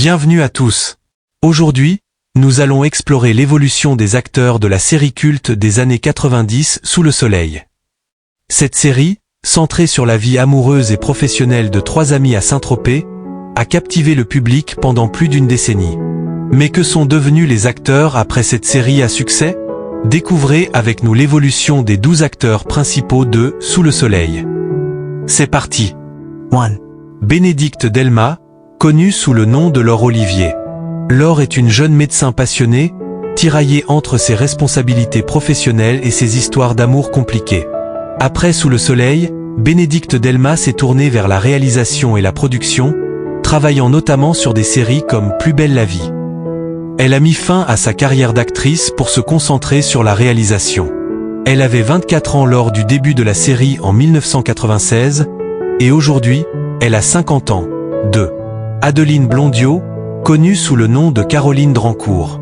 Bienvenue à tous. Aujourd'hui, nous allons explorer l'évolution des acteurs de la série culte des années 90 Sous le soleil. Cette série, centrée sur la vie amoureuse et professionnelle de trois amis à Saint-Tropez, a captivé le public pendant plus d'une décennie. Mais que sont devenus les acteurs après cette série à succès? Découvrez avec nous l'évolution des 12 acteurs principaux de Sous le soleil. C'est parti. 1. Bénédicte Delmas, connue sous le nom de Laure Olivier. Laure est une jeune médecin passionnée, tiraillée entre ses responsabilités professionnelles et ses histoires d'amour compliquées. Après Sous le soleil, Bénédicte Delmas s'est tournée vers la réalisation et la production, travaillant notamment sur des séries comme Plus belle la vie. Elle a mis fin à sa carrière d'actrice pour se concentrer sur la réalisation. Elle avait 24 ans lors du début de la série en 1996, et aujourd'hui, elle a 50 ans. 2. Adeline Blondiot, connue sous le nom de Caroline Drancourt.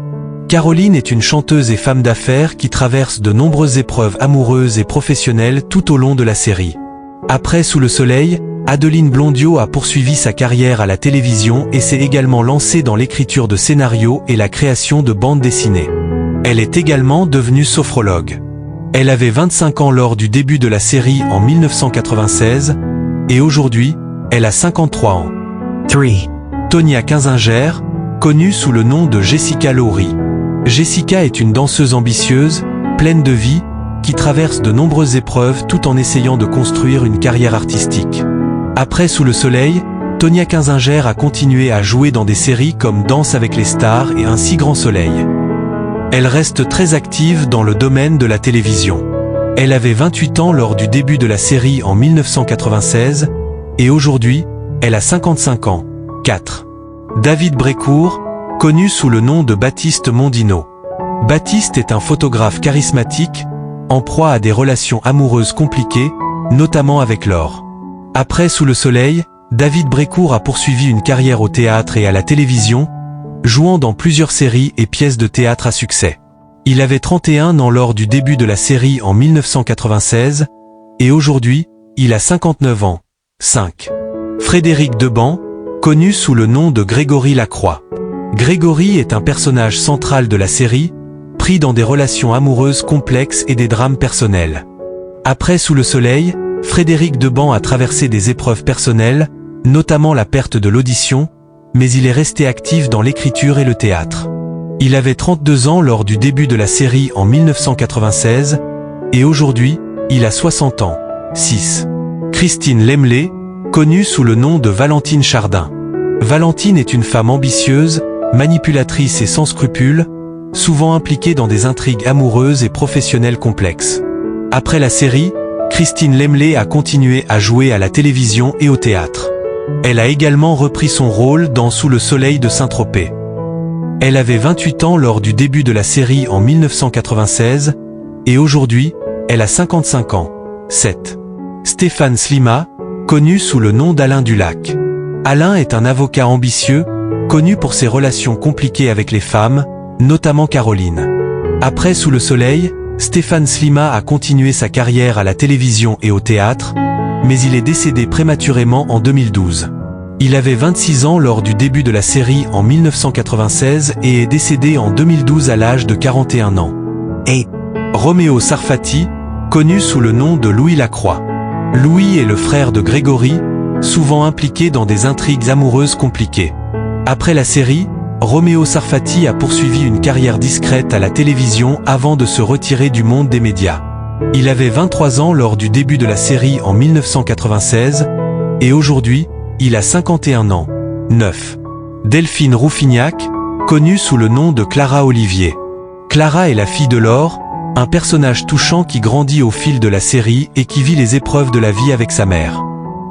Caroline est une chanteuse et femme d'affaires qui traverse de nombreuses épreuves amoureuses et professionnelles tout au long de la série. Après Sous le soleil, Adeline Blondiot a poursuivi sa carrière à la télévision et s'est également lancée dans l'écriture de scénarios et la création de bandes dessinées. Elle est également devenue sophrologue. Elle avait 25 ans lors du début de la série en 1996, et aujourd'hui, elle a 53 ans. 3. Tonia Kinzinger, connue sous le nom de Jessica Lowry. Jessica est une danseuse ambitieuse, pleine de vie, qui traverse de nombreuses épreuves tout en essayant de construire une carrière artistique. Après Sous le soleil, Tonia Kinzinger a continué à jouer dans des séries comme Danse avec les stars et Un si grand soleil. Elle reste très active dans le domaine de la télévision. Elle avait 28 ans lors du début de la série en 1996, et aujourd'hui, elle a 55 ans. 4. David Brécourt, connu sous le nom de Baptiste Mondino. Baptiste est un photographe charismatique, en proie à des relations amoureuses compliquées, notamment avec Laure. Après Sous le soleil, David Brécourt a poursuivi une carrière au théâtre et à la télévision, jouant dans plusieurs séries et pièces de théâtre à succès. Il avait 31 ans lors du début de la série en 1996, et aujourd'hui, il a 59 ans. 5. Frédéric Deban, connu sous le nom de Grégory Lacroix. Grégory est un personnage central de la série, pris dans des relations amoureuses complexes et des drames personnels. Après Sous le soleil, Frédéric Deban a traversé des épreuves personnelles, notamment la perte de l'audition, mais il est resté actif dans l'écriture et le théâtre. Il avait 32 ans lors du début de la série en 1996, et aujourd'hui, il a 60 ans. 6. Christine Lemley, connue sous le nom de Valentine Chardin. Valentine est une femme ambitieuse, manipulatrice et sans scrupules, souvent impliquée dans des intrigues amoureuses et professionnelles complexes. Après la série, Christine Lemley a continué à jouer à la télévision et au théâtre. Elle a également repris son rôle dans Sous le soleil de Saint-Tropez. Elle avait 28 ans lors du début de la série en 1996, et aujourd'hui, elle a 55 ans. 7. Stéphane Slima, connu sous le nom d'Alain Dulac. Alain est un avocat ambitieux, connu pour ses relations compliquées avec les femmes, notamment Caroline. Après Sous le soleil, Stéphane Slima a continué sa carrière à la télévision et au théâtre, mais il est décédé prématurément en 2012. Il avait 26 ans lors du début de la série en 1996 et est décédé en 2012 à l'âge de 41 ans. 8. Roméo Sarfati, connu sous le nom de Louis Lacroix. Louis est le frère de Grégory, souvent impliqué dans des intrigues amoureuses compliquées. Après la série, Roméo Sarfati a poursuivi une carrière discrète à la télévision avant de se retirer du monde des médias. Il avait 23 ans lors du début de la série en 1996, et aujourd'hui, il a 51 ans. 9. Delphine Rouffignac, connue sous le nom de Clara Olivier. Clara est la fille de Laure, un personnage touchant qui grandit au fil de la série et qui vit les épreuves de la vie avec sa mère.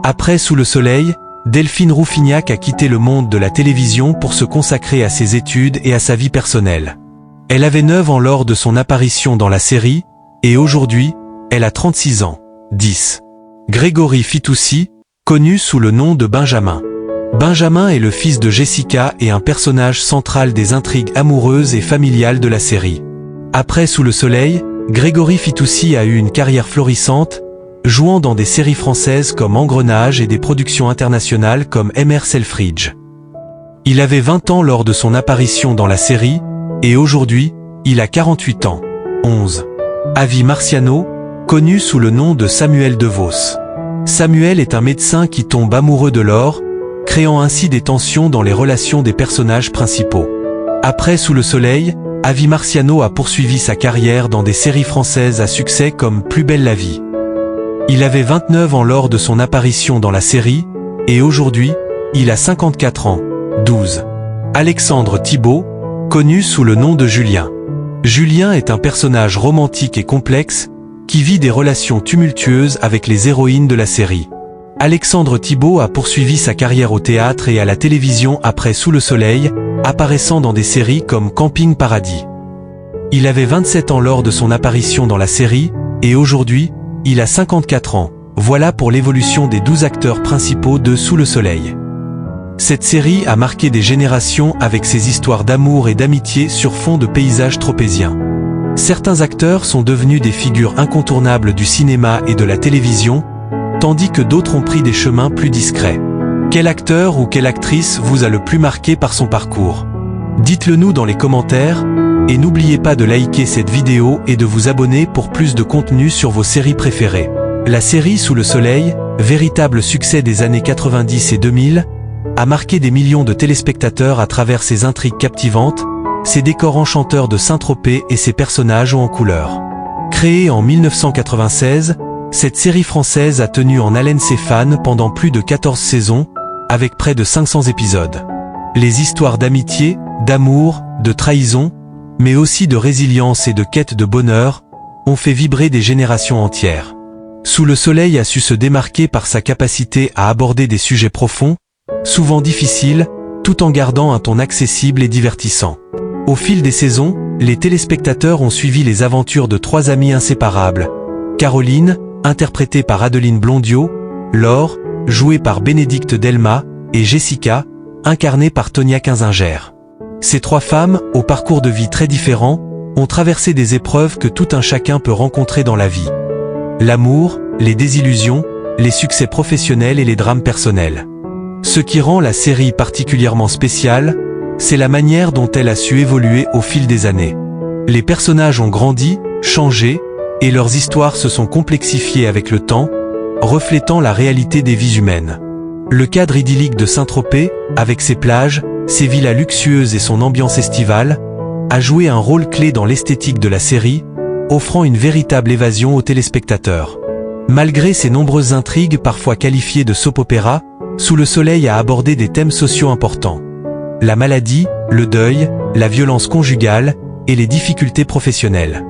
Après Sous le soleil, Delphine Rouffignac a quitté le monde de la télévision pour se consacrer à ses études et à sa vie personnelle. Elle avait 9 ans lors de son apparition dans la série, et aujourd'hui, elle a 36 ans. 10. Grégory Fitoussi, connu sous le nom de Benjamin. Benjamin est le fils de Jessica et un personnage central des intrigues amoureuses et familiales de la série. Après Sous le soleil, Grégory Fitoussi a eu une carrière florissante, jouant dans des séries françaises comme Engrenage et des productions internationales comme MR Selfridge. Il avait 20 ans lors de son apparition dans la série, et aujourd'hui, il a 48 ans. 11. Avi Marciano, connu sous le nom de Samuel DeVos. Samuel est un médecin qui tombe amoureux de Laure, créant ainsi des tensions dans les relations des personnages principaux. Après Sous le soleil, Avi Marciano a poursuivi sa carrière dans des séries françaises à succès comme Plus belle la vie. Il avait 29 ans lors de son apparition dans la série, et aujourd'hui, il a 54 ans. 12. Alexandre Thibault, connu sous le nom de Julien. Julien est un personnage romantique et complexe, qui vit des relations tumultueuses avec les héroïnes de la série. Alexandre Thibault a poursuivi sa carrière au théâtre et à la télévision après Sous le soleil, apparaissant dans des séries comme Camping Paradis. Il avait 27 ans lors de son apparition dans la série, et aujourd'hui, il a 54 ans. Voilà pour l'évolution des 12 acteurs principaux de Sous le soleil. Cette série a marqué des générations avec ses histoires d'amour et d'amitié sur fond de paysages tropéziens. Certains acteurs sont devenus des figures incontournables du cinéma et de la télévision, tandis que d'autres ont pris des chemins plus discrets. Quel acteur ou quelle actrice vous a le plus marqué par son parcours? Dites-le nous dans les commentaires, et n'oubliez pas de liker cette vidéo et de vous abonner pour plus de contenu sur vos séries préférées. La série Sous le soleil, véritable succès des années 90 et 2000, a marqué des millions de téléspectateurs à travers ses intrigues captivantes, ses décors enchanteurs de Saint-Tropez et ses personnages hauts en couleur. Créée en 1996, cette série française a tenu en haleine ses fans pendant plus de 14 saisons, avec près de 500 épisodes. Les histoires d'amitié, d'amour, de trahison, mais aussi de résilience et de quête de bonheur, ont fait vibrer des générations entières. Sous le soleil a su se démarquer par sa capacité à aborder des sujets profonds, souvent difficiles, tout en gardant un ton accessible et divertissant. Au fil des saisons, les téléspectateurs ont suivi les aventures de 3 amies inséparables. Caroline, interprétée par Adeline Blondiot, Laure, jouée par Bénédicte Delmas, et Jessica, incarnée par Tonia Kinzinger. Ces 3 femmes, au parcours de vie très différents, ont traversé des épreuves que tout un chacun peut rencontrer dans la vie. L'amour, les désillusions, les succès professionnels et les drames personnels. Ce qui rend la série particulièrement spéciale, c'est la manière dont elle a su évoluer au fil des années. Les personnages ont grandi, changé, et leurs histoires se sont complexifiées avec le temps, reflétant la réalité des vies humaines. Le cadre idyllique de Saint-Tropez, avec ses plages, ses villas luxueuses et son ambiance estivale, a joué un rôle clé dans l'esthétique de la série, offrant une véritable évasion aux téléspectateurs. Malgré ses nombreuses intrigues parfois qualifiées de soap-opéra, Sous le soleil a abordé des thèmes sociaux importants. La maladie, le deuil, la violence conjugale et les difficultés professionnelles.